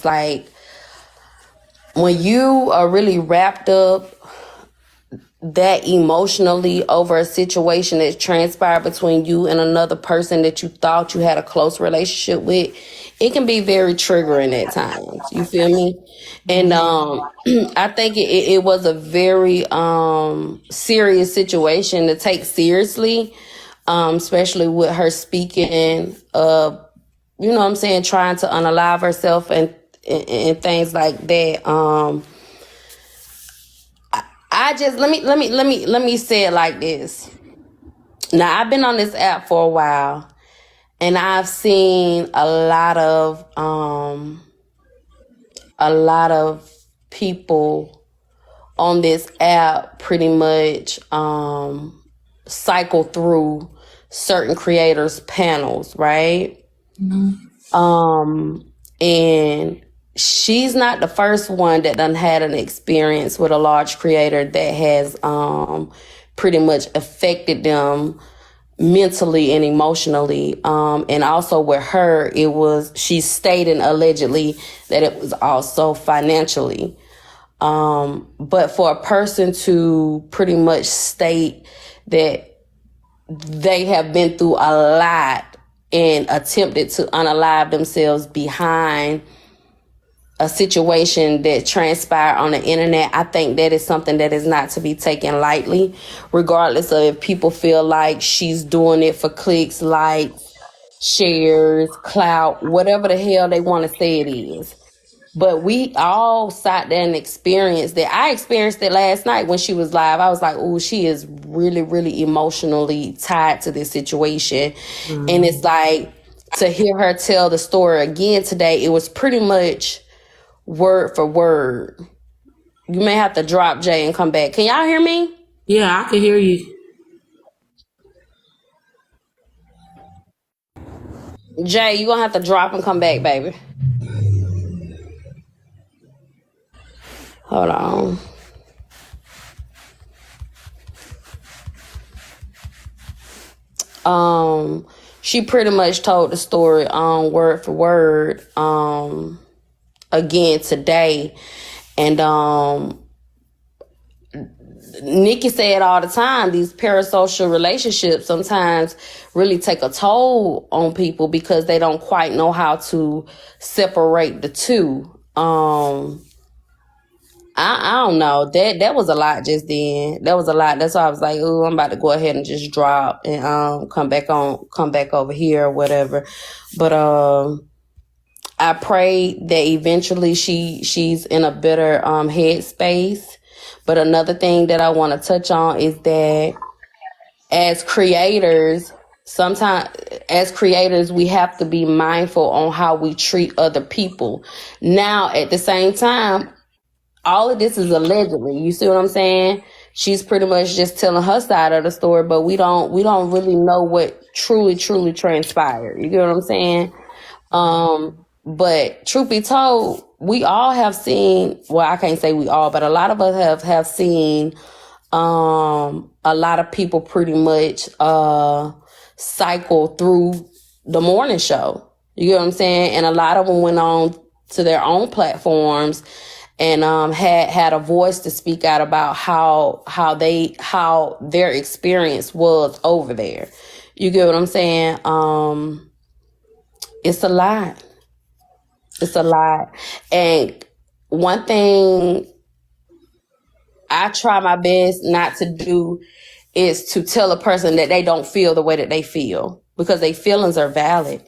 it's like when you are really wrapped up that emotionally over a situation that transpired between you and another person that you thought you had a close relationship with, it can be very triggering at times. You feel me? And I think it was a very serious situation to take seriously, especially with her speaking of, you know what I'm saying, trying to unalive herself and things like that. I just let me say it like this. Now, I've been on this app for a while, and I've seen a lot of people on this app pretty much cycle through certain creators' panels, right? And she's not the first one that done had an experience with a large creator that has pretty much affected them mentally and emotionally. And also with her, she's stating allegedly that it was also financially. But for a person to pretty much state that they have been through a lot and attempted to unalive themselves behind a situation that transpired on the internet, I think that is something that is not to be taken lightly, regardless of if people feel like she's doing it for clicks, likes, shares, clout, whatever the hell they want to say it is. But we all sat there and experienced that. I experienced it last night when she was live. I was like, oh, she is really, really emotionally tied to this situation. And it's like, to hear her tell the story again today, it was pretty much word for word. You may have to drop Jay and come back. Can y'all hear me? Yeah, I can hear you. Jay, you gonna have to drop and come back, baby. Hold on. She pretty much told the story word for word again today. And Nikki said all the time, these parasocial relationships sometimes really take a toll on people because they don't quite know how to separate the two. I don't know. That was a lot just then. That was a lot. That's why I was like, oh, I'm about to go ahead and just drop and come back over here or whatever. But I pray that eventually she's in a better headspace. But another thing that I want to touch on is that as creators, we have to be mindful on how we treat other people. Now, at the same time, all of this is allegedly. You see what I'm saying? She's pretty much just telling her side of the story, but we don't really know what truly transpired. You get what I'm saying? But truth be told, we all have seen, well, I can't say we all, but a lot of us have seen a lot of people pretty much cycle through the morning show. You get what I'm saying? And a lot of them went on to their own platforms and had a voice to speak out about how their experience was over there. You get what I'm saying? It's a lot. It's a lot. And one thing I try my best not to do is to tell a person that they don't feel the way that they feel, because their feelings are valid.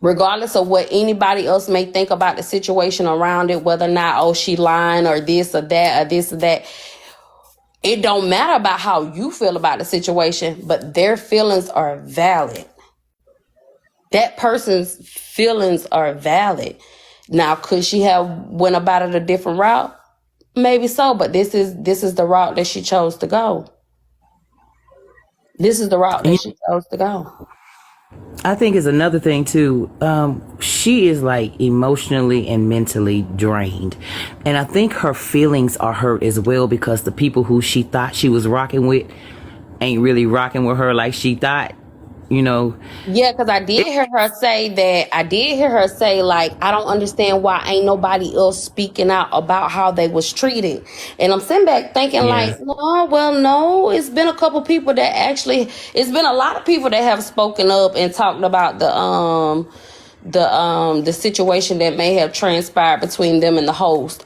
Regardless of what anybody else may think about the situation around it, whether or not, oh, she lying or this or that or this or that. It don't matter about how you feel about the situation, but their feelings are valid. That person's feelings are valid. Now, could she have went about it a different route? Maybe so, but this is the route that she chose to go. This is the route that she chose to go. I think it's another thing too. She is like emotionally and mentally drained. And I think her feelings are hurt as well, because the people who she thought she was rocking with ain't really rocking with her like she thought. you know. Yeah, because I did hear her say that. I did hear her say, like, I don't understand why ain't nobody else speaking out about how they was treated. And I'm sitting back thinking, Yeah. like, no, well, no, it's been a couple people that actually, it's been a lot of people that have spoken up and talked about the situation that may have transpired between them and the host.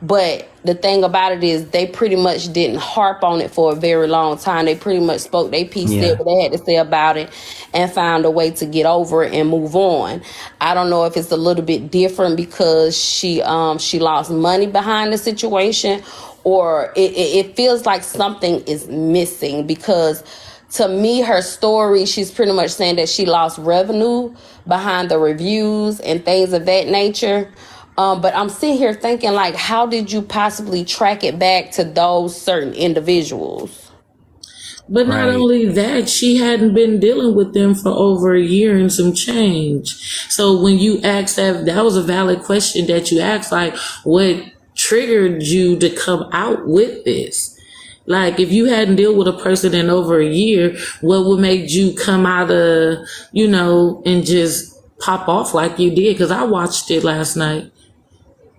But the thing about it is they pretty much didn't harp on it for a very long time. They pretty much spoke their piece, said what they had to say about it, and found a way to get over it and move on. I don't know if it's a little bit different because she lost money behind the situation, or it feels like something is missing because to me, her story, she's pretty much saying that she lost revenue behind the reviews and things of that nature. But I'm sitting here thinking, like, how did you possibly track it back to those certain individuals? But not only that, she hadn't been dealing with them for over a year and some change. So when you asked that was a valid question that you asked, like, what triggered you to come out with this? Like, if you hadn't dealt with a person in over a year, what would make you come out of, and just pop off like you did? Because I watched it last night.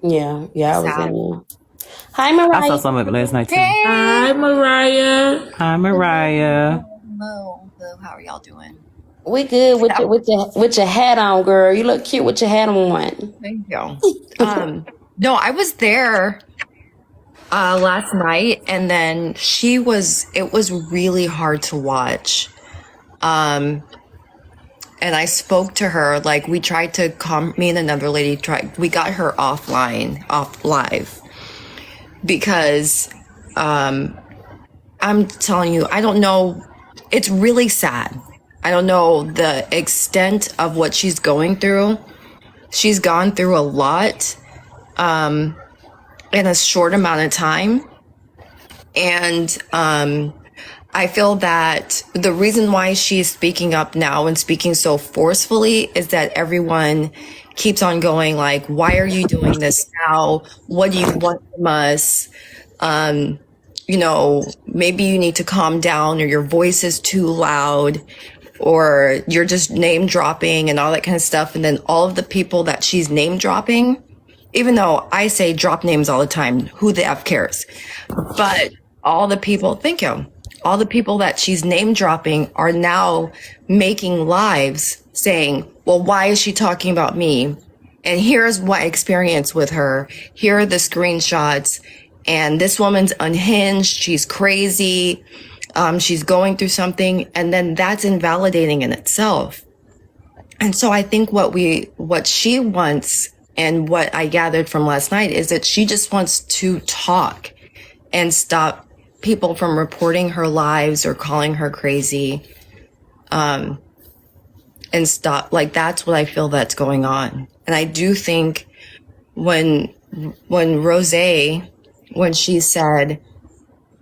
Yeah, I was in there. Hi, Mariah. I saw some of it last night too. Hey. Hi, Mariah. Hi, Mariah. Hello. How are y'all doing? We good with your hat on, girl. You look cute with your hat on. Thank you. No, I was there last night, and then it was really hard to watch. And I spoke to her, like, we tried to me and another lady we got her off live, because I'm telling you, I don't know, it's really sad. I don't know the extent of what she's going through. She's gone through a lot in a short amount of time. And I feel that the reason why she's speaking up now and speaking so forcefully is that everyone keeps on going, like, why are you doing this now? What do you want from us? Maybe you need to calm down, or your voice is too loud, or you're just name dropping and all that kind of stuff. And then all of the people that she's name dropping, even though I say drop names all the time, who the F cares? But all the people that she's name dropping are now making lives saying, well, why is she talking about me? And here's my experience with her. Here are the screenshots. And this woman's unhinged. She's crazy. She's going through something. And then that's invalidating in itself. And so I think what she wants, and what I gathered from last night, is that she just wants to talk and stop people from reporting her lives or calling her crazy, and stop. Like, that's what I feel that's going on. And I do think when she said,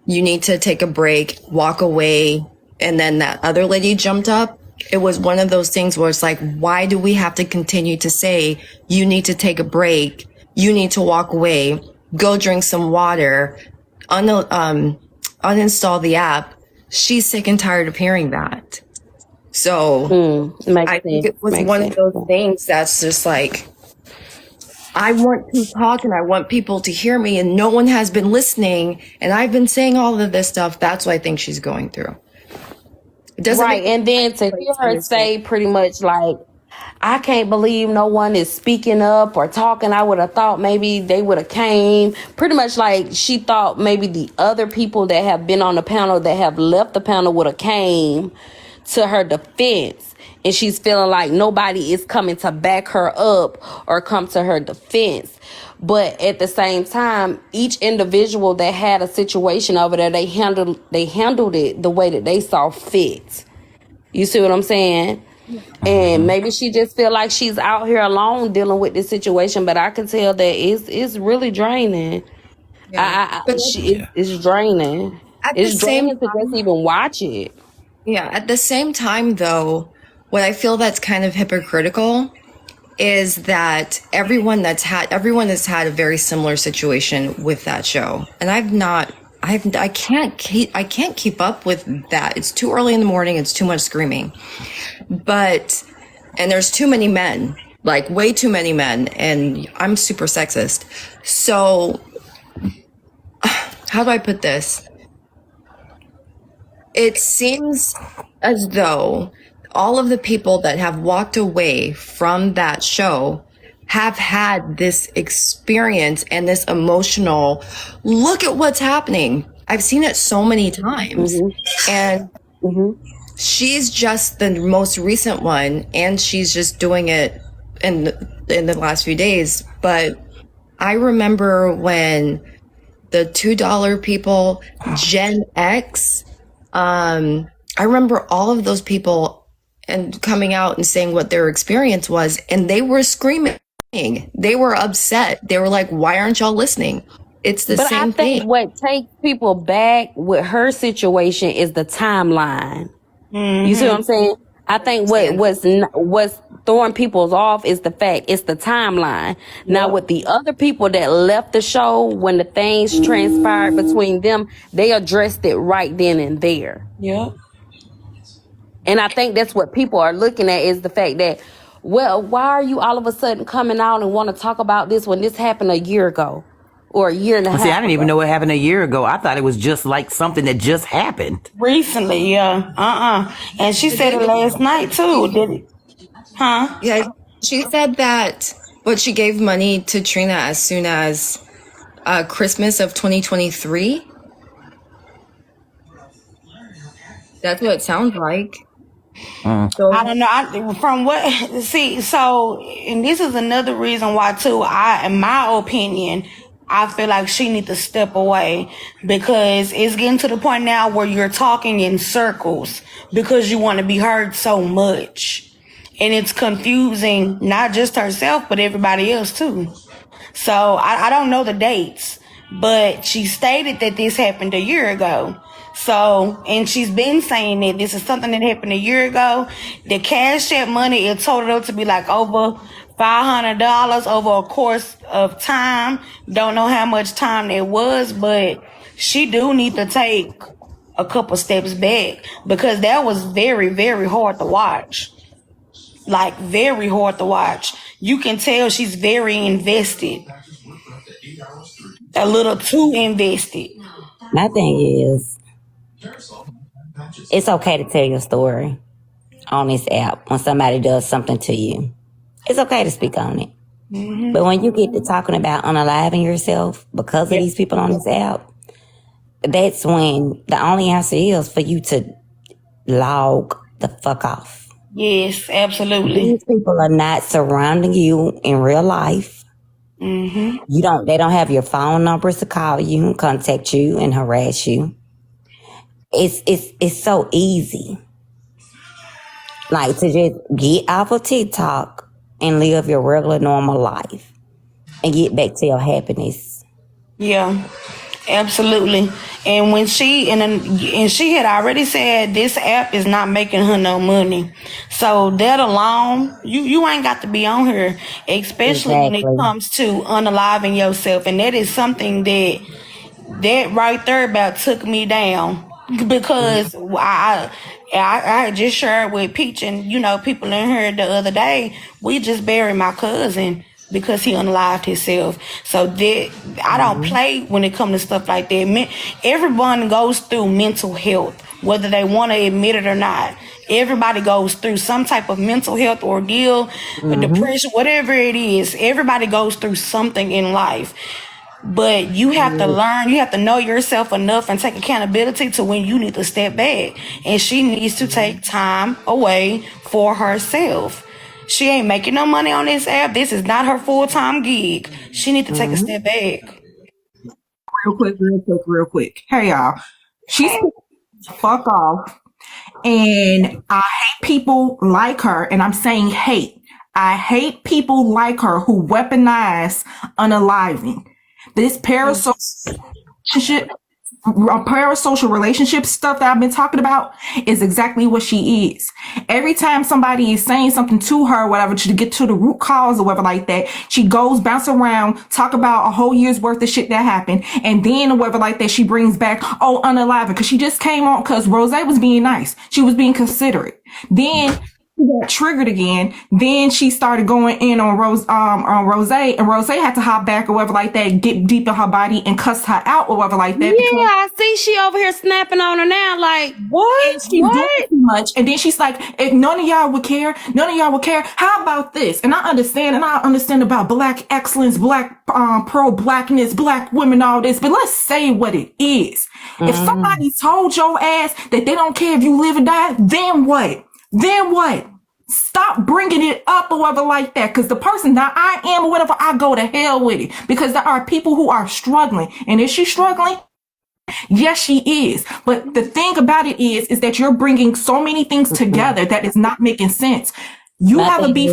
you need to take a break, walk away, and then that other lady jumped up, it was one of those things where it's like, why do we have to continue to say, you need to take a break, you need to walk away, go drink some water, uninstall the app? She's sick and tired of hearing that. So I think it was one of those things that's just like, I want to talk and I want people to hear me, and no one has been listening, and I've been saying all of this stuff. That's what I think she's going through. Right, and then to hear her say pretty much like, I can't believe no one is speaking up or talking. I would have thought maybe they would have came. Pretty much like she thought maybe the other people that have been on the panel that have left the panel would have came to her defense. And she's feeling like nobody is coming to back her up or come to her defense. But at the same time, each individual that had a situation over there, they handled it the way that they saw fit. You see what I'm saying? And maybe she just feel like she's out here alone dealing with this situation, but I can tell that it's really draining. Yeah. It's draining. It's draining to just even watch it. Yeah. At the same time, though, what I feel that's kind of hypocritical is that everyone has had a very similar situation with that show. And I've not I can't keep up with that. It's too early in the morning. It's too much screaming. And there's too many men, like way too many men. And I'm super sexist. So how do I put this? It seems as though all of the people that have walked away from that show have had this experience and this emotional, look at what's happening. I've seen it so many times. And she's just the most recent one, and she's just doing it in the last few days. But I remember when the $2 people, Gen X, I remember all of those people and coming out and saying what their experience was, and they were screaming. They were upset. They were like, why aren't y'all listening? It's the same thing. But I think what takes people back with her situation is the timeline. You see what I'm saying? I think what's throwing people off is the fact it's the timeline. Now with the other people that left the show, when the things transpired between them, they addressed it right then and there. Yeah. And I think that's what people are looking at, is the fact that, well, why are you all of a sudden coming out and want to talk about this when this happened a year ago or a year and a half See, I didn't even ago? know what happened a year ago. I thought it was just like something that just happened. Recently, yeah. And she said it last night too, did it? Huh? Yeah, she said that, but she gave money to Trina as soon as Christmas of 2023. That's what it sounds like. So, I don't know. From what, see, so, and this is another reason why too, in my opinion, I feel like she needs to step away, because it's getting to the point now where you're talking in circles because you want to be heard so much. And it's confusing, not just herself, but everybody else too. So I don't know the dates, but she stated that this happened a year ago. So, and she's been saying that this is something that happened a year ago. The Cash App money, it totaled up to be like over $500 over a course of time. Don't know how much time that was, but she do need to take a couple steps back, because that was very, very hard to watch. Like, very hard to watch. You can tell she's very invested. A little too invested. My thing is, it's okay to tell your story on this app when somebody does something to you. It's okay to speak on it. But when you get to talking about unaliving yourself because of these people on this app, that's when the only answer is for you to log the fuck off. Yes, absolutely. These people are not surrounding you in real life. They don't have your phone numbers to call you and contact you and harass you. It's so easy. Like, to just get off of TikTok and live your regular normal life and get back to your happiness. Yeah, absolutely. And when she and she had already said this app is not making her no money, so that alone, you ain't got to be on here, especially when it comes to unaliving yourself. And that is something that right there about took me down, because I just shared with Peach and people in here the other day. We just buried my cousin because he unalived himself. So that I don't play when it comes to stuff like that. Everyone goes through mental health, whether they want to admit it or not. Everybody goes through some type of mental health ordeal, depression, whatever it is. Everybody goes through something in life. But you have to learn, you have to know yourself enough and take accountability to when you need to step back. And she needs to take time away for herself. She ain't making no money on this app. This is not her full-time gig. She needs to take a step back. Real quick. Hey, y'all. She's fuck off. And I hate people like her. And I'm saying hate. I hate people like her who weaponize unaliving. This parasocial shit parasocial relationship stuff that I've been talking about is exactly what she is. Every time somebody is saying something to her, whatever, to get to the root cause or whatever like that, she goes, bounce around, talk about a whole year's worth of shit that happened, and then or whatever like that, she brings back, oh, unalive, because she just came on because Rose was being nice. She was being considerate. Then she got triggered again. Then she started going in on Rose, and Rose had to hop back or whatever like that, get deep in her body and cuss her out or whatever like that. Yeah, I see she over here snapping on her now. Like, What? She's doing too much. And then she's like, if none of y'all would care, how about this? And I understand about black excellence, black pro-blackness, black women, all this, but let's say what it is. If somebody told your ass that they don't care if you live or die, then what? Stop bringing it up or whatever like that. Because the person that I am or whatever, I go to hell with it. Because there are people who are struggling. And is she struggling? Yes, she is. But the thing about it is that you're bringing so many things together that is not making sense. You have a beef.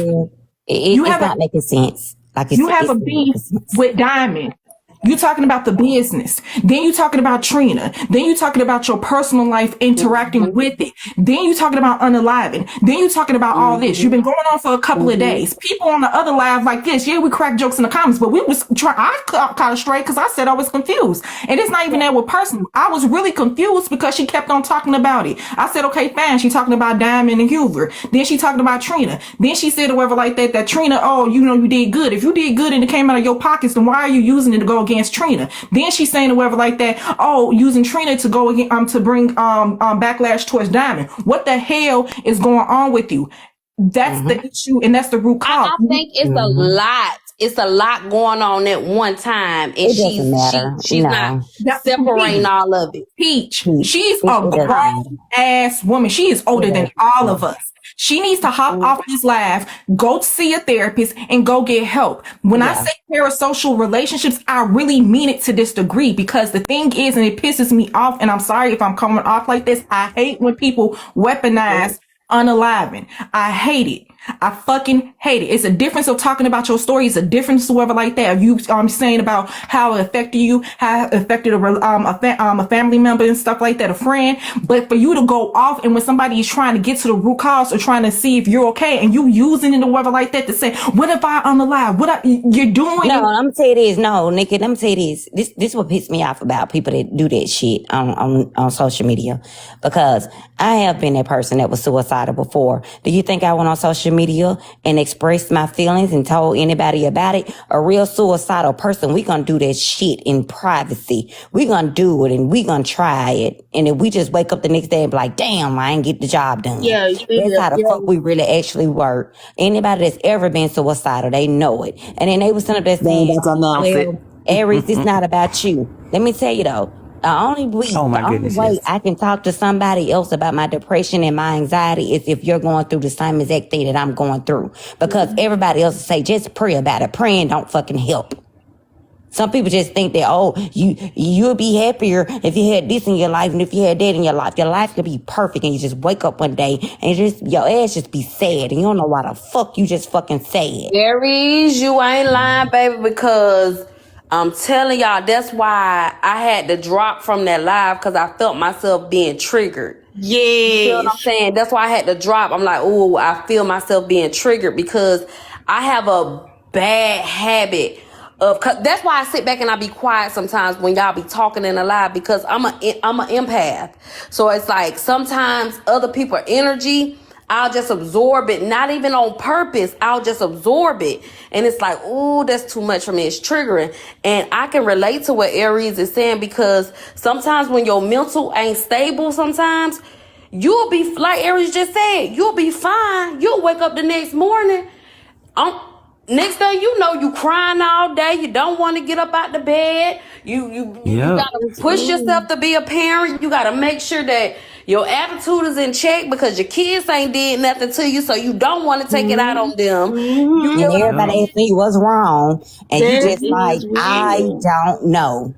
It's not making sense. Like You have a beef with Diamond. You talking about the business. Then you talking about Trina. Then you talking about your personal life interacting with it. Then you talking about unaliving. Then you talking about all this. You've been going on for a couple of days. People on the other live like this. Yeah, we crack jokes in the comments, but we was trying. I caught her straight because I said I was confused. And it's not even that with personal. I was really confused because she kept on talking about it. I said, okay, fine. She talking about Diamond and Hoover. Then she talking about Trina. Then she said or whatever like that Trina, oh, you know, you did good. If you did good and it came out of your pockets, then why are you using it to go against Trina? Then she's saying or whatever like that, oh, using Trina to go again, to bring backlash towards Diamond. What the hell is going on with you? That's the issue, and that's the root cause. I think it's a lot. It's a lot going on at one time, and she's not separating all of it. Peach, she's a grown ass woman. She is older than all of us. She needs to hop off this live, go see a therapist, and go get help. When I say parasocial relationships, I really mean it to this degree, because the thing is, and it pisses me off, and I'm sorry if I'm coming off like this, I hate when people weaponize unaliving. I hate it. I fucking hate it. It's a difference of talking about your story. It's a difference, whoever like that. You saying about how it affected you, how it affected a family member and stuff like that, a friend. But for you to go off, and when somebody is trying to get to the root cause or trying to see if you're okay, and you using it or whatever like that to say, what if I unalive? You're doing? No, I'm gonna tell you this. No, Nikki, let me tell you this. This what pisses me off about people that do that shit on social media, because I have been that person that was suicidal before. Do you think I went on social media and expressed my feelings and told anybody about it? A real suicidal person, we gonna do that shit in privacy. We gonna do it, and we gonna try it. And if we just wake up the next day and be like, damn, I ain't get the job done. Yeah, that's how the fuck we really actually work. Anybody that's ever been suicidal, they know it. And then they was sitting up there saying, well, Aries, it's not about you. Let me tell you though, the only way I can talk to somebody else about my depression and my anxiety is if you're going through the same exact thing that I'm going through. Because everybody else will say, just pray about it. Praying don't fucking help. Some people just think that, oh, you'll be happier if you had this in your life, and if you had that in your life. Your life could be perfect, and you just wake up one day and your ass just be sad, and you don't know why the fuck you just fucking sad. Aries, you ain't lying, baby, because I'm telling y'all, that's why I had to drop from that live, because I felt myself being triggered. Yeah. You feel what I'm saying? That's why I had to drop. I'm like, oh, I feel myself being triggered, because I have a bad habit of, that's why I sit back and I be quiet sometimes when y'all be talking in a live, because I'm a empath. So it's like sometimes other people's energy, I'll just absorb it, not even on purpose. I'll just absorb it. And it's like, ooh, that's too much for me. It's triggering. And I can relate to what Aries is saying, because sometimes when your mental ain't stable, sometimes you'll be, like Aries just said, you'll be fine. You'll wake up the next morning. Next thing you know, you crying all day. You don't want to get up out the bed. You gotta push yourself to be a parent. You gotta make sure that your attitude is in check, because your kids ain't did nothing to you, so you don't want to take it out on them. And everybody asking you what's wrong, and you just like, I don't know.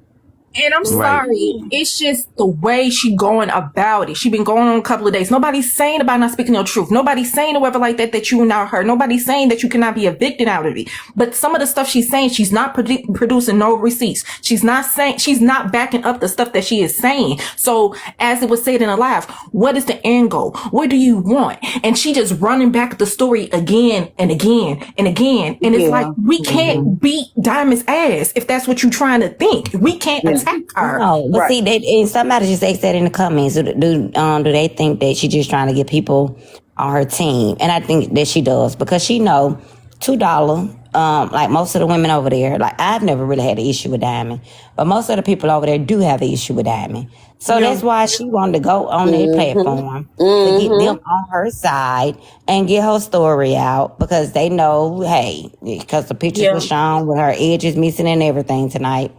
And I'm Right. sorry, it's just the way she going about it. She been going on a couple of days. Nobody's saying about not speaking your truth. Nobody's saying or whatever like that you not her. Nobody's saying that you cannot be evicted out of it. But some of the stuff she's saying, she's not producing no receipts. She's not backing up the stuff that she is saying. So as it was said in a live, what is the end goal? What do you want? And she just running back the story again and again and again. And it's like, we can't beat Diamond's ass if that's what you're trying to think. We can't attack her. No, but see, and somebody just asked that in the comments. Do they think that she's just trying to get people on her team? And I think that she does, because she know $2. Like most of the women over there, like I've never really had an issue with Diamond, but most of the people over there do have an issue with Diamond. So that's why she wanted to go on their platform to get them on her side and get her story out, because they know, hey, because the pictures were shown with her edges missing and everything tonight.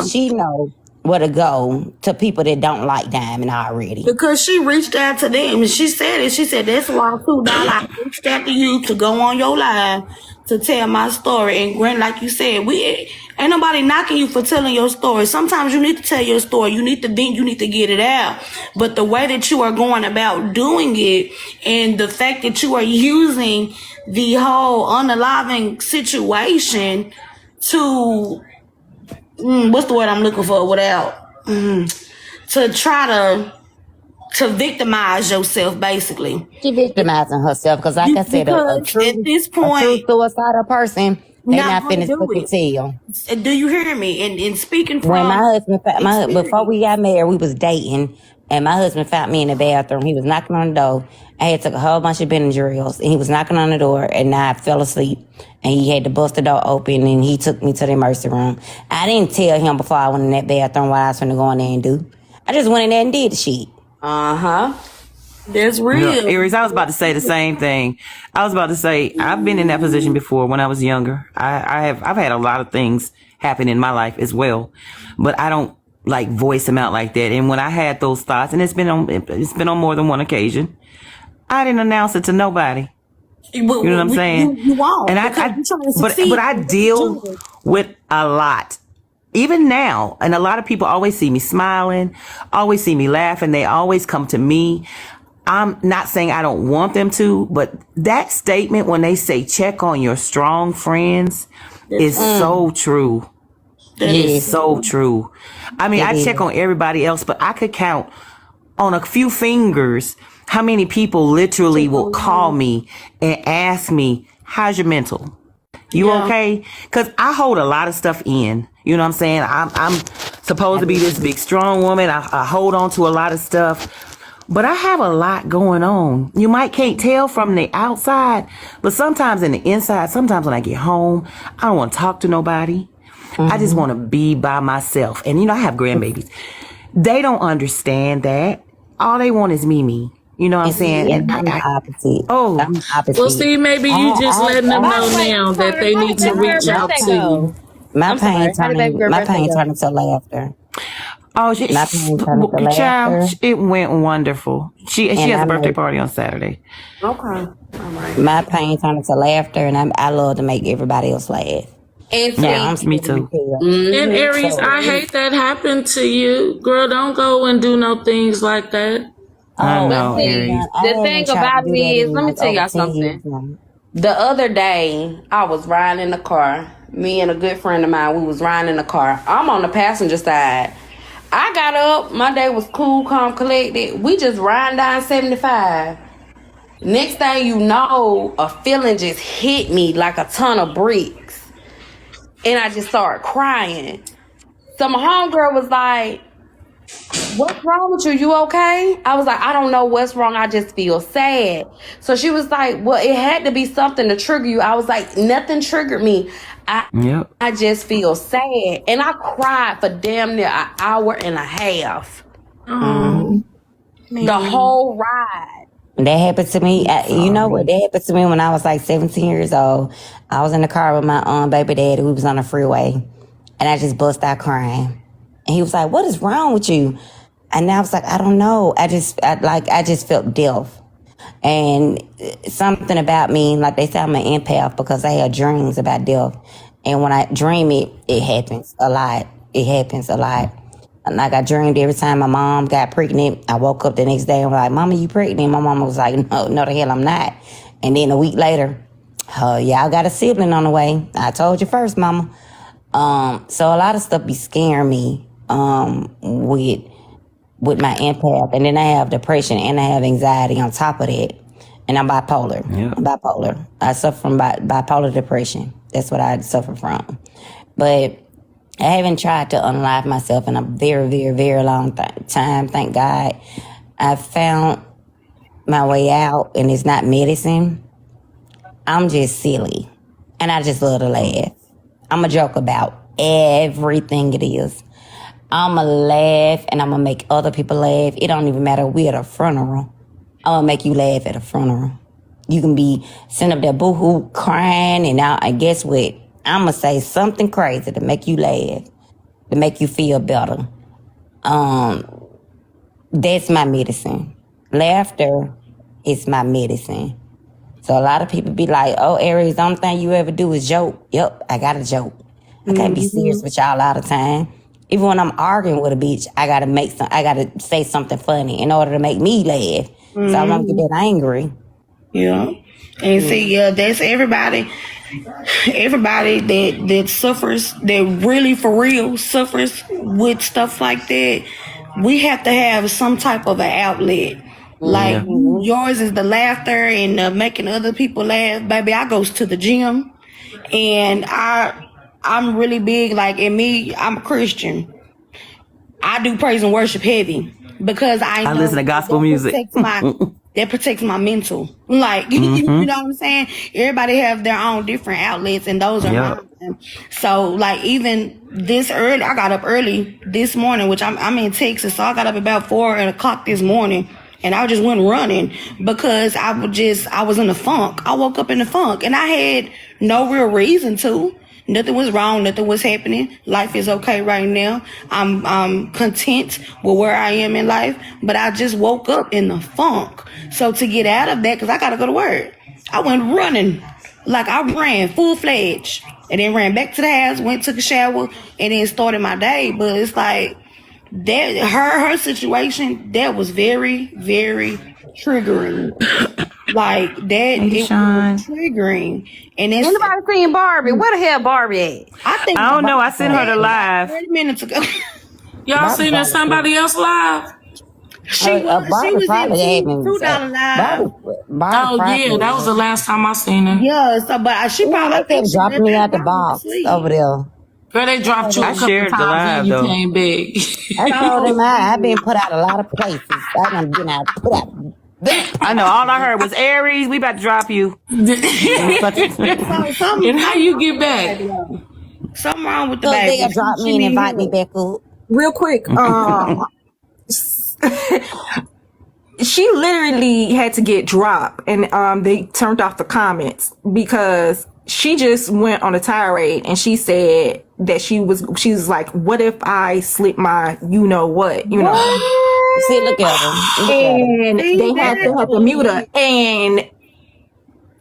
She know where to go to people that don't like Diamond already. Because she reached out to them and she said it. She said, that's why $2 I reached out to you to go on your live to tell my story. And Grant, like you said, we ain't nobody knocking you for telling your story. Sometimes you need to tell your story. You need to get it out. But the way that you are going about doing it, and the fact that you are using the whole unaliving situation to what's the word I'm looking for to try to victimize yourself, basically. She victimizing herself, because like I said, a true suicidal person, they not finished with the tell. Do you hear me? And speaking from when my husband, before we got married, we was dating, and my husband found me in the bathroom. He was knocking on the door. I had took a whole bunch of Benadryls, and he was knocking on the door, and I fell asleep, and he had to bust the door open, and he took me to the emergency room. I didn't tell him before I went in that bathroom what I was going to go in there and do. I just went in there and did the shit. That's real. Yeah, Aries, I was about to say the same thing. I was about to say, I've been in that position before when I was younger. I've had a lot of things happen in my life as well, but I don't like voice them out like that. And when I had those thoughts, and it's been on more than one occasion, I didn't announce it to nobody. You know what I'm saying? You won't. And but I deal with a lot. Even now, and a lot of people always see me smiling, always see me laughing. They always come to me. I'm not saying I don't want them to, but that statement when they say check on your strong friends is so true. It is so true. I mean, I check on everybody else, but I could count on a few fingers how many people literally will call me and ask me, how's your mental? You okay? Because I hold a lot of stuff in. You know what I'm saying? I'm supposed to be this big, strong woman. I hold on to a lot of stuff. But I have a lot going on. You can't tell from the outside, but sometimes in the inside, sometimes when I get home, I don't want to talk to nobody. I just want to be by myself. And, I have grandbabies. They don't understand that. All they want is me. You know what I'm saying? And I'm the opposite. Oh. I'm the opposite. Well, see, maybe you just letting them know now that they need to reach out to you. My pain turned into laughter. Oh, child, it went wonderful. She has a birthday party on Saturday. Okay. All right. My pain turned into laughter, and I love to make everybody else laugh. And me too. And Aries, I hate that happened to you. Girl, don't go and do no things like that. I know, Aries. The thing about me is, let me tell y'all something. The other day, I was riding in the car. Me and a good friend of mine, we was riding in the car. I'm on the passenger side. I got up. My day was cool, calm, collected. We just riding down 75. Next thing you know, a feeling just hit me like a ton of bricks. And I just started crying. So my homegirl was like, what's wrong with you? You okay? I was like, I don't know what's wrong. I just feel sad. So she was like, well, it had to be something to trigger you. I was like, nothing triggered me. I just feel sad. And I cried for damn near an hour and a half. The whole ride. That happened to me. You know what? That happened to me when I was like 17 years old. I was in the car with my baby daddy. We was on the freeway. And I just bust out crying. And he was like, what is wrong with you? And I was like, I don't know. I just felt deaf. And something about me, like they say I'm an empath because I have dreams about death. And when I dream it happens a lot. It happens a lot. Like I dreamed every time my mom got pregnant, I woke up the next day and was like, Mama, you pregnant? My mama was like, no, the hell I'm not. And then a week later, y'all got a sibling on the way. I told you first, Mama. So a lot of stuff be scaring me with my empath. And then I have depression and I have anxiety on top of that. And I'm bipolar. Yeah. I'm bipolar. I suffer from bipolar depression. That's what I suffer from. But I haven't tried to unalive myself in a very, very, very long time. Thank God. I found my way out, and it's not medicine. I'm just silly, and I just love to laugh. I'm a joke about everything it is. I'm going to laugh, and I'm going to make other people laugh. It don't even matter. We're at a funeral. I'm going to make you laugh at a funeral. You can be sitting up there boo-hoo crying, and guess what? I'm going to say something crazy to make you laugh, to make you feel better. That's my medicine. Laughter is my medicine. So a lot of people be like, oh, Aries, the only thing you ever do is joke. Yep, I got to joke. I can't be serious with y'all all the time. Even when I'm arguing with a bitch, I got to say something funny in order to make me laugh. So I don't get that angry. Yeah. And see, that's everybody that suffers, that really for real suffers with stuff like that. We have to have some type of an outlet. Like yours is the laughter and making other people laugh. Baby, I goes to the gym, and I'm really big. Like in me, I'm a Christian. I do praise and worship heavy because I know listen to gospel music. That protects my mental. Like, you know what I'm saying? Everybody have their own different outlets, and those are mine. So, like, even this early, I got up early this morning, which I'm in Texas, so I got up about 4 o'clock this morning, and I just went running because I was in a funk. I woke up in a funk, and I had no real reason to. Nothing was wrong. Nothing was happening. Life is okay right now. I'm content with where I am in life, but I just woke up in the funk. So to get out of that, because I got to go to work, I went running. Like I ran full-fledged and then ran back to the house, went, took a shower, and then started my day. But it's like that, her situation, that was very, very triggering. Like that, it was triggering. And it's, anybody seen Barbie? Where the hell Barbie at? I don't know. I sent her to live 30 minutes ago. Y'all seen that somebody else live? She was in $2 live. That was the last time I seen her. Yeah, so but she probably kept dropping me out the box over there. Girl, they dropped you a couple times and you came big. I told them I've been put out a lot of places. I done been put out. I know. All I heard was Aries. We about to drop you. And how you get back? Something wrong with the baby. They drop me and invite me back up. Real quick, she literally had to get dropped, and they turned off the comments because she just went on a tirade and she said that she was like, what if I slip my you know what? See, look at her. And they had to mute her. And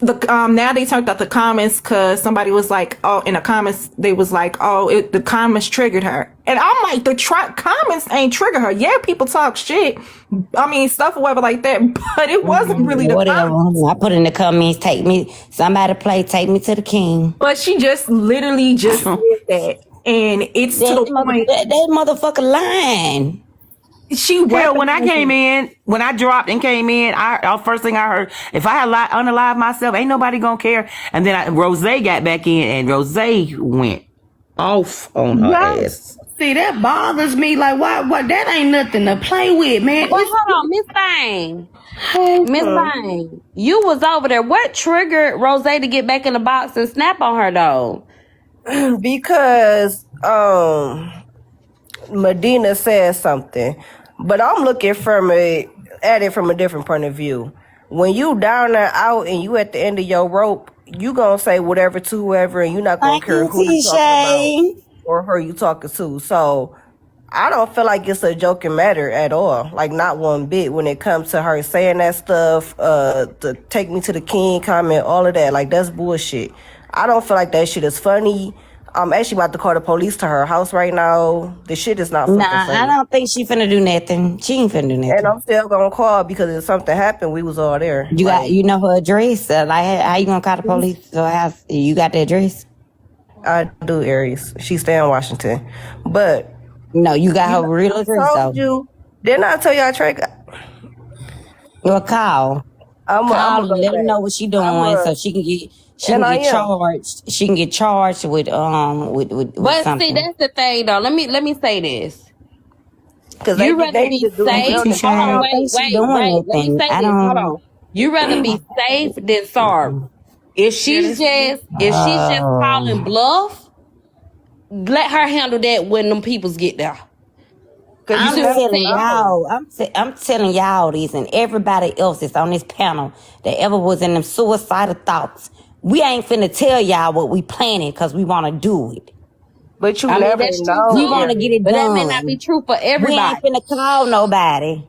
now they turned out the comments because somebody was like, oh, in the comments, they was like, oh, the comments triggered her. And I'm like, the comments ain't trigger her. Yeah, people talk shit. I mean, stuff or whatever like that, but it wasn't really the comments. I put in the comments, take me to the king. But she just literally just said that. And it's to the point. That motherfucker lying. When I dropped and came in, first thing I heard, if I had unalived myself, ain't nobody gonna care. And then Rose got back in, and Rose went off on her ass. See, that bothers me. Like, what? That ain't nothing to play with, man. Well, hold on, Miss Thang. Miss Thang, you was over there. What triggered Rose to get back in the box and snap on her though? Because Medina said something, but I'm looking at it from a different point of view. When you down and out and you at the end of your rope, you gonna say whatever to whoever, and you're not gonna care who you talking about or who you talking to. So I don't feel like it's a joking matter at all. Like not one bit when it comes to her saying that stuff, to take me to the king comment, all of that. Like that's bullshit. I don't feel like that shit is funny. I'm actually about to call the police to her house right now. The shit is not fucking Nah, I funny. don't think she finna do nothing. She ain't finna do And nothing. I'm still gonna call because if something happened, we was all there. You know her address. Like, how you gonna call the police to her house? You got the address? I do, Aries. She stay in Washington. But No, you got her real I address though. told you. Didn't I tell you I tried? Well, call I'm and go let her back. know what she doing so she can get And I am. charged. She can get charged with But something. see, that's the thing, though. Let me say this. Because You rather they be just do safe. wellness. I Hold on, don't think she doing wait. Let me anything. say I this. Hold don't. on. You rather be safe than sorry. If she's just calling bluff, let her handle that when them peoples get there. I'm see what I'm telling saying? y'all. I'm telling y'all this, and everybody else that's on this panel that ever was in them suicidal thoughts. We ain't finna tell y'all what we planning because we want to do it. But you I mean, never that's true know. We too. want to get it But done. that may not be true for We everybody. ain't finna call nobody.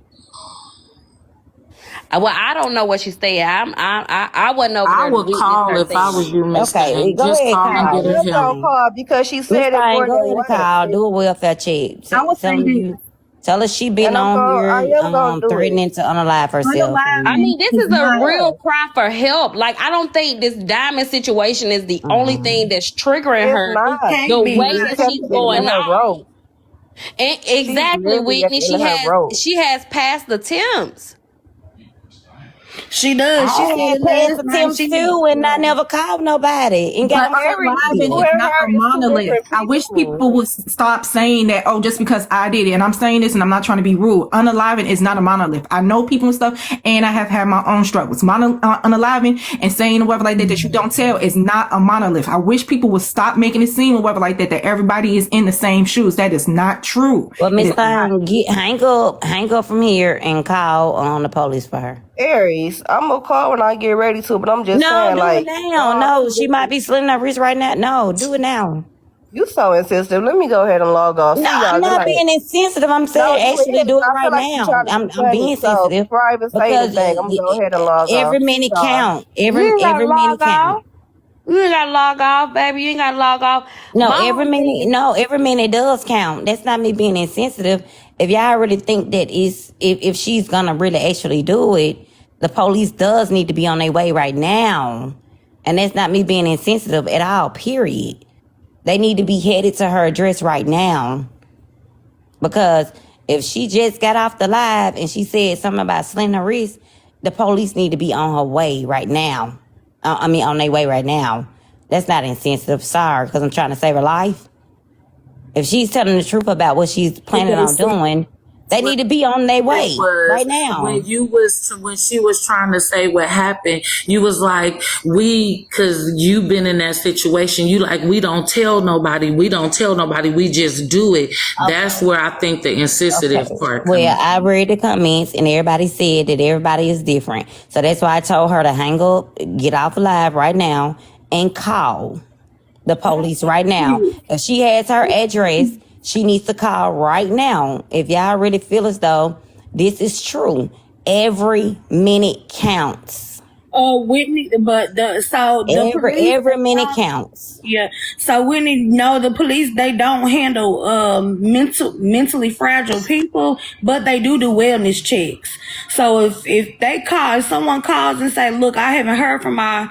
Well, I don't know where she stay at. I wasn't over I there to would witness call her if I was thing. you, Miss Okay, Thing. go Just ahead, call and I call. get am a gonna hearing. call because she Miss said it Fine, more go than ahead and once. call. Do a welfare check. I would say this. Tell her she been And on I here am gonna do it. threatening to unalive herself. I Unaliving mean, this is is a not. real cry for help. Like, I don't think this diamond situation is the only thing that's triggering It's her not. the Can't be. way She's that she's kept getting going in her on. rope. And She's exactly, literally at Whitney. the end of her rope. She has passed attempts. She does. She I said had it past last night. attempts too, and I never called nobody and got But on service. unaliving You is and not a her is two monolith. different I wish people. people would stop saying that, oh, just because I did it. And I'm saying this and I'm not trying to be rude. Unaliving is not a monolith. I know people and stuff, and I have had my own struggles. Unaliving and saying whatever like that you don't tell is not a monolith. I wish people would stop making it seem whatever like that everybody is in the same shoes. That is not true. Well, It Miss is not. Thurman, hang up from here and call on the police for her. Aries, I'm gonna call when I get ready to, but I'm just No, saying, do it like, now. No, she might be slitting her wrist right now. No, do it now. you so insensitive. Let me go ahead and log off. No, See I'm y'all. Good not night. being insensitive. I'm No, saying you actually is. do it I feel right like you now. trying to be I'm funny. being So sensitive before I even say because anything, I'm gonna go ahead and log every off. See minute y'all. count. You ain't gotta Every minute log count. off. You ain't gotta log off, baby. You ain't gotta log off. No, My whole thing is, every minute does count. That's not me being insensitive. If y'all really think that if she's gonna really actually do it, the police does need to be on their way right now. And that's not me being insensitive at all, period. They need to be headed to her address right now. Because if she just got off the live and she said something about slitting her wrist, the police need to be on her way right now. On their way right now. That's not insensitive. Sorry, because I'm trying to save her life. If she's telling the truth about what she's planning on doing, they need to be on their way right now. When she was trying to say what happened, you was like, cause you've been in that situation, you like, we don't tell nobody, we just do it. Okay. That's where I think the insensitive part comes in. I read the comments and everybody said that everybody is different. So that's why I told her to hang up, get off live right now and call the police right now. If she has her address, she needs to call right now. If y'all really feel as though this is true, every minute counts. Whitney, but the police, Every minute counts. yeah. So Whitney, no, the police, they don't handle mentally fragile people, but they do wellness checks. So if someone calls and say, look, I haven't heard from my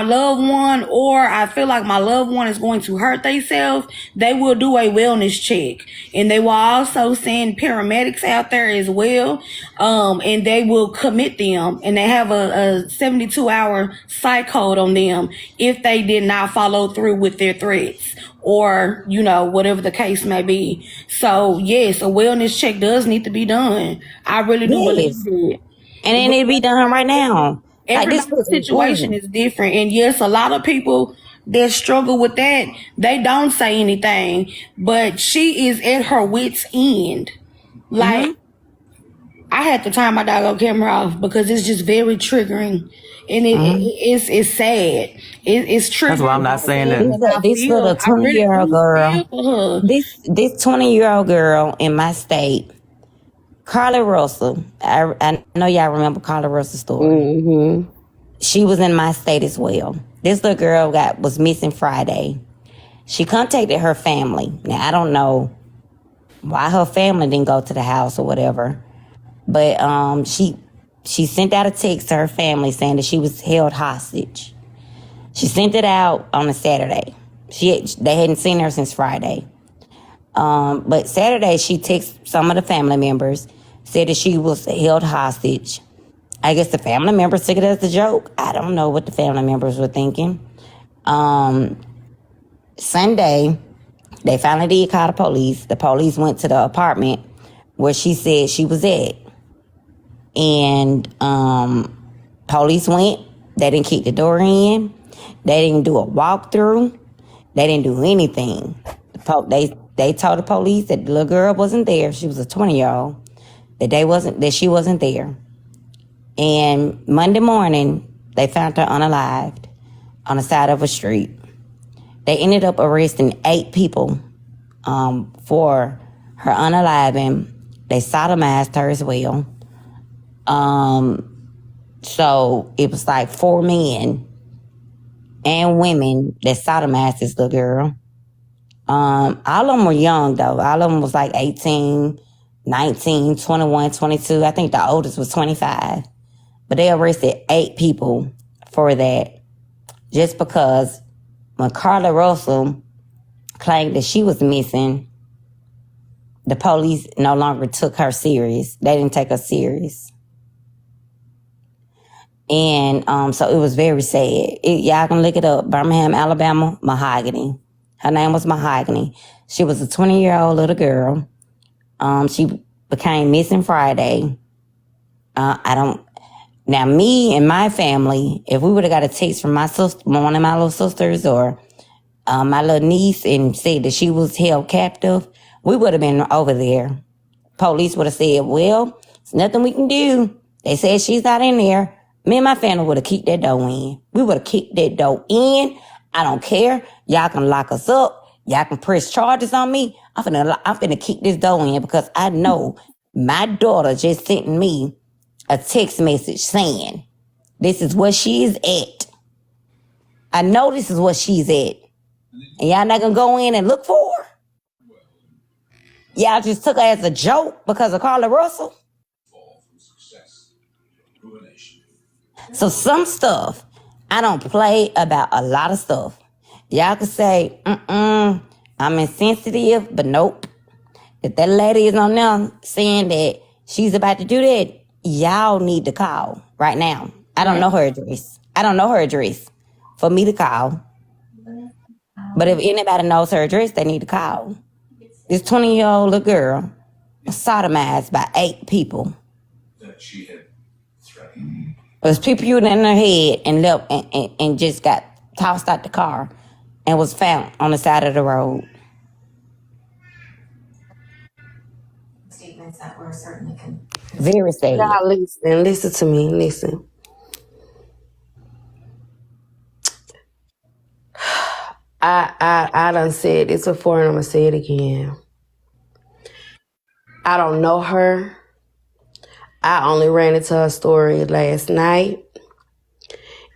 loved one, or I feel like my loved one is going to hurt themselves, they will do a wellness check. And they will also send paramedics out there as well. And they will commit them, and they have a 72-hour psych code on them if they did not follow through with their threats, or, whatever the case may be. So yes, a wellness check does need to be done. I really do believe it. And it need to be done right now. Everybody's situation is different. And yes, a lot of people that struggle with that, they don't say anything. But she is at her wit's end. Like, I had to turn my doggone camera off because it's just very triggering. And it's sad. It's triggering. That's why I'm not saying that. This little 20-year-old girl. This 20-year-old girl in my state, Carla Russell. I know y'all remember Carla Russell's story. She was in my state as well. This little girl was missing Friday. She contacted her family. Now, I don't know why her family didn't go to the house or whatever, but she sent out a text to her family saying that she was held hostage. She sent it out on a Saturday. They hadn't seen her since Friday. But Saturday, she texted some of the family members, said that she was held hostage. I guess the family members took it as a joke. I don't know what the family members were thinking. Sunday, they finally did call the police. The police went to the apartment where she said she was at. And police went. They didn't keep the door in. They didn't do a walkthrough. They didn't do anything. They told the police that the little girl wasn't there. She was a 20-year-old. That she wasn't there. And Monday morning, they found her unalived on the side of a street. They ended up arresting 8 people for her unaliving. They sodomized her as well. So it was like 4 men and women that sodomized this little girl. All of them were young, though. All of them was like 18, 19, 21, 22. I think the oldest was 25. But they arrested 8 people for that just because when Carla Russell claimed that she was missing, the police no longer took her serious. They didn't take her serious. And so it was very sad. Y'all can look it up. Birmingham, Alabama, Mahogany. Her name was Mahogany. She was a 20-year-old little girl. She became missing Friday. Now, me and my family, if we would have got a text from my sister, one of my little sisters, or my little niece, and said that she was held captive, we would have been over there. Police would have said, well, there's nothing we can do. They said she's not in there. Me and my family would have kicked that door in. We would have kicked that door in. I don't care. Y'all can lock us up. Y'all can press charges on me. I'm finna kick this door in because I know my daughter just sent me a text message saying, this is where she is at. I know this is where she's at. And y'all not gonna go in and look for her? Y'all just took her as a joke because of Carla Russell? So some stuff, I don't play about a lot of stuff. Y'all can say, I'm insensitive, but nope. If that lady is on there saying that she's about to do that, y'all need to call right now. I don't know her address. For me to call. But if anybody knows her address, they need to call. This 20-year-old little girl was sodomized by 8 people. That she had threatened. It was people in her head and left and just got tossed out the car and was found on the side of the road. Statements that were certainly very sad. Now listen to me, listen. I done said this before and I'm gonna say it again. I don't know her. I only ran into her story last night.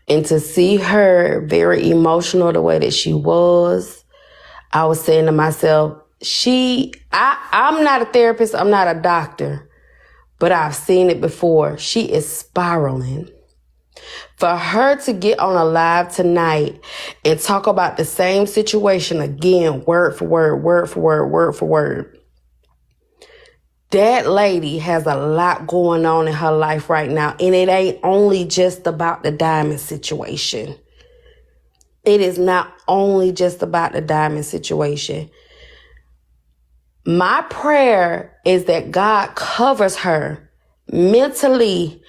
And to see her very emotional the way that she was, I was saying to myself, I'm not a therapist, I'm not a doctor, but I've seen it before. She is spiraling. For her to get on a live tonight and talk about the same situation again, word for word, that lady has a lot going on in her life right now. And it ain't only just about the diamond situation. It is not only just about the diamond situation. My prayer is that God covers her mentally,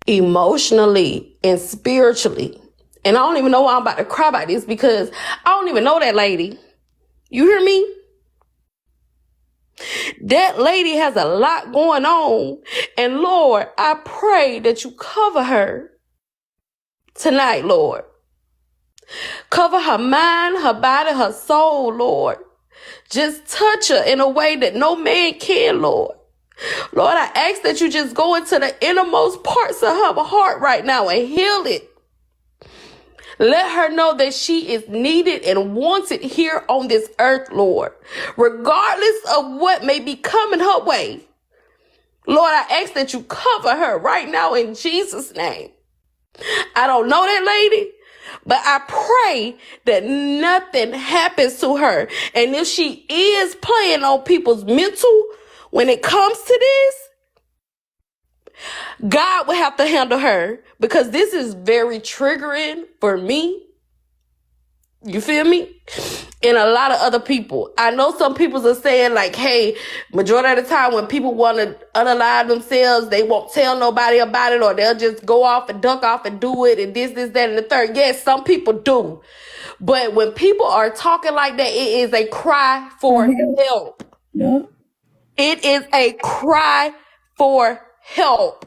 emotionally, and spiritually. And I don't even know why I'm about to cry about this because I don't even know that lady. You hear me? That lady has a lot going on. And Lord, I pray that you cover her tonight, Lord. Cover her mind, her body, her soul, Lord. Just touch her in a way that no man can, Lord. Lord, I ask that you just go into the innermost parts of her heart right now and heal it. Let her know that she is needed and wanted here on this earth, Lord, regardless of what may be coming her way. Lord, I ask that you cover her right now in Jesus' name. I don't know that lady, but I pray that nothing happens to her. And if she is playing on people's mental when it comes to this, God will have to handle her, because this is very triggering for me. You feel me? And a lot of other people. I know some people are saying like, hey, majority of the time when people want to unalive themselves, they won't tell nobody about it, or they'll just go off and duck off and do it and this, that, and the third. Yes, some people do. But when people are talking like that, it is a cry for help. Yeah. It is a cry for help.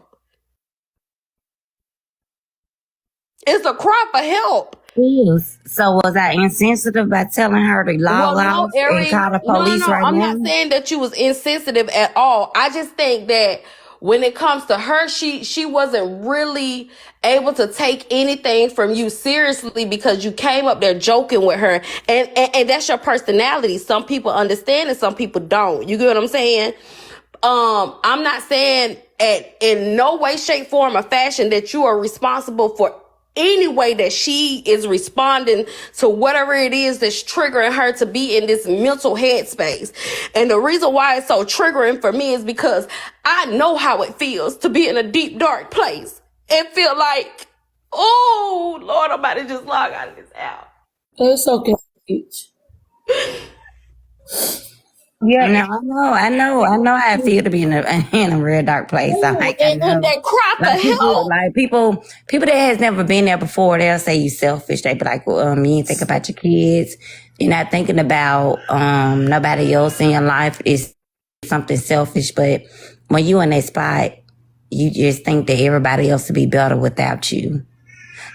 It's a cry for help. Yes. So was I insensitive by telling her to log off and call the police right I'm now? not saying that you was insensitive at all. I just think that when it comes to her, she wasn't really able to take anything from you seriously, because you came up there joking with her, and that's your personality. Some people understand and some people don't. You get what I'm saying? I'm not saying in no way, shape, form, or fashion that you are responsible for any way that she is responding to whatever it is that's triggering her to be in this mental headspace. And the reason why it's so triggering for me is because I know how it feels to be in a deep, dark place and feel like, oh, Lord, I'm about to just log out of this app. It's okay, Peach. Yeah, no, I know how it feels to be in a real dark place. I'm like, I know. And that cry for people that has never been there before, they'll say you selfish. They be like, well, you ain't think about your kids. You're not thinking about nobody else in your life. Is something selfish. But when you in that spot, you just think that everybody else would be better without you.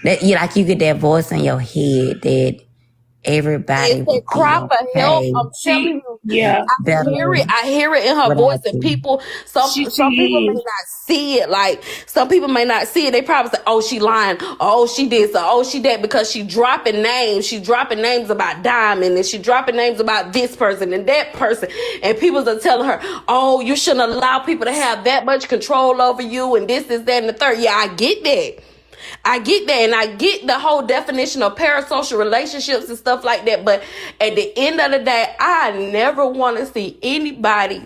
That you get that voice in your head that everybody it's a cry for help. I'm telling you. Yeah. I hear it in her voice, and people, some people may not see it. Like, some people may not see it. They probably say, oh, she lying. Oh, she did so. Oh, she that, because she dropping names. She dropping names about Diamond, and she dropping names about this person and that person. And people are telling her, oh, you shouldn't allow people to have that much control over you, and this, that, and the third. Yeah, I get that. And I get the whole definition of parasocial relationships and stuff like that. But at the end of the day, I never want to see anybody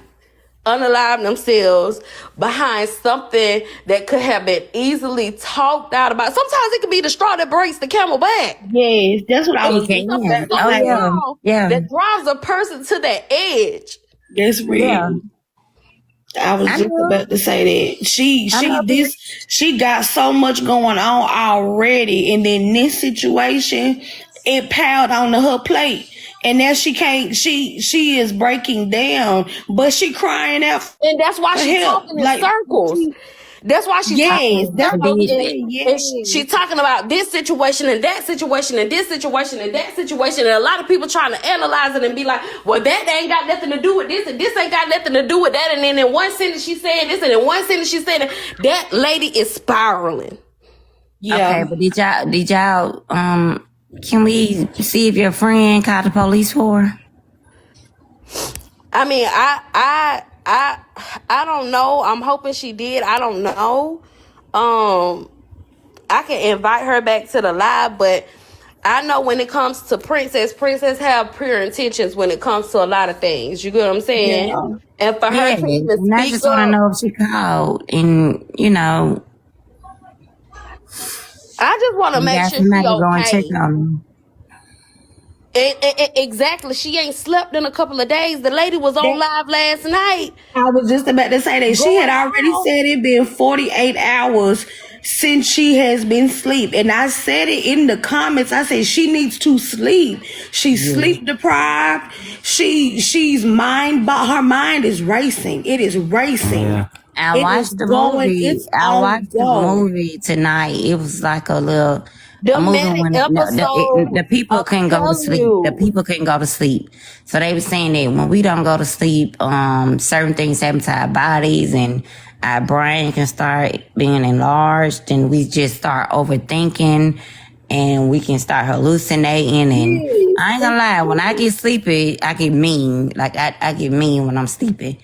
unalive themselves behind something that could have been easily talked out about. Sometimes it could be the straw that breaks the camel back. Yes, that's what I was thinking. Yeah. That drives a person to that edge. That's real. Yeah. I was just about to say that she got so much going on already, and then this situation, it piled onto her plate, and now she can't. She is breaking down, but she crying out, and that's why she's talking in circles. That's why she's she's talking about this situation and that situation and this situation and that situation, and a lot of people trying to analyze it and be like, well, that ain't got nothing to do with this, and this ain't got nothing to do with that, and then in one sentence she's saying this, and in one sentence she's saying that lady is spiraling. Yeah. Okay, but did y'all can we see if your friend called the police for her? I mean, I don't know. I'm hoping she did. I don't know. I can invite her back to the live, but I know when it comes to Princess have pure intentions when it comes to a lot of things. You get what I'm saying? Yeah. And for her to even speak, I just want to know if she called, and I just want to make sure she's okay. Exactly. She ain't slept in a couple of days. The lady was on live last night. I was just about to say that she had already said it been 48 hours since she has been asleep. And I said it in the comments. I said she needs to sleep. She's sleep deprived. Her mind is racing. It is racing. Yeah. I watched the movie tonight. It was like a little the people couldn't go to sleep. The people couldn't go to sleep. So they were saying that when we don't go to sleep, certain things happen to our bodies, and our brain can start being enlarged, and we just start overthinking, and we can start hallucinating. And I ain't gonna lie, when I get sleepy, I get mean. Like I get mean when I'm sleeping.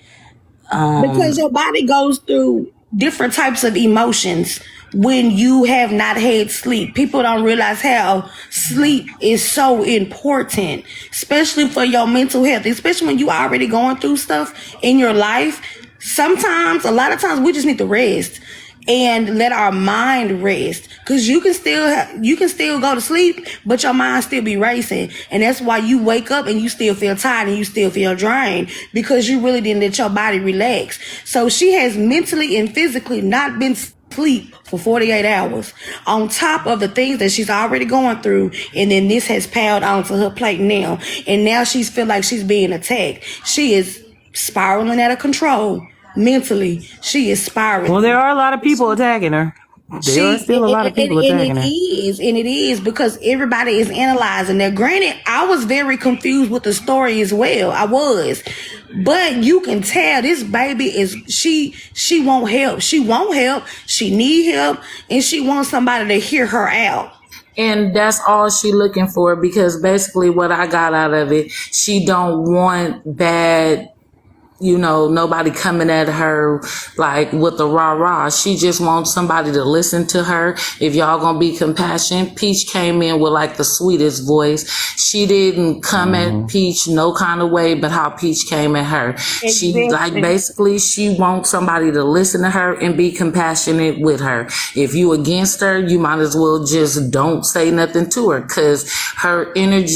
Because your body goes through different types of emotions when you have not had sleep. People don't realize how sleep is so important, especially for your mental health, especially when you already going through stuff in your life. Sometimes, a lot of times, we just need to rest and let our mind rest, because you can still go to sleep, but your mind still be racing, and that's why you wake up and you still feel tired and you still feel drained, because you really didn't let your body relax. So she has mentally and physically not been sleep for 48 hours on top of the things that she's already going through, and then this has piled onto her plate now, and now she's feel like she's being attacked. She is spiraling out of control. Mentally, she is spiraling. Well, there are a lot of people attacking her. There are still a lot of people attacking her. It is because everybody is analyzing that. Granted, I was very confused with the story as well. I was. But you can tell this baby is, she won't help. She won't help. She need help. And she wants somebody to hear her out. And that's all she looking for, because basically what I got out of it, she don't want bad, nobody coming at her like with the rah-rah. She just wants somebody to listen to her. If y'all gonna be compassionate, Peach came in with like the sweetest voice. She didn't come at Peach no kind of way, but how Peach came at her. She basically she wants somebody to listen to her and be compassionate with her. If you against her, you might as well just don't say nothing to her, because her energy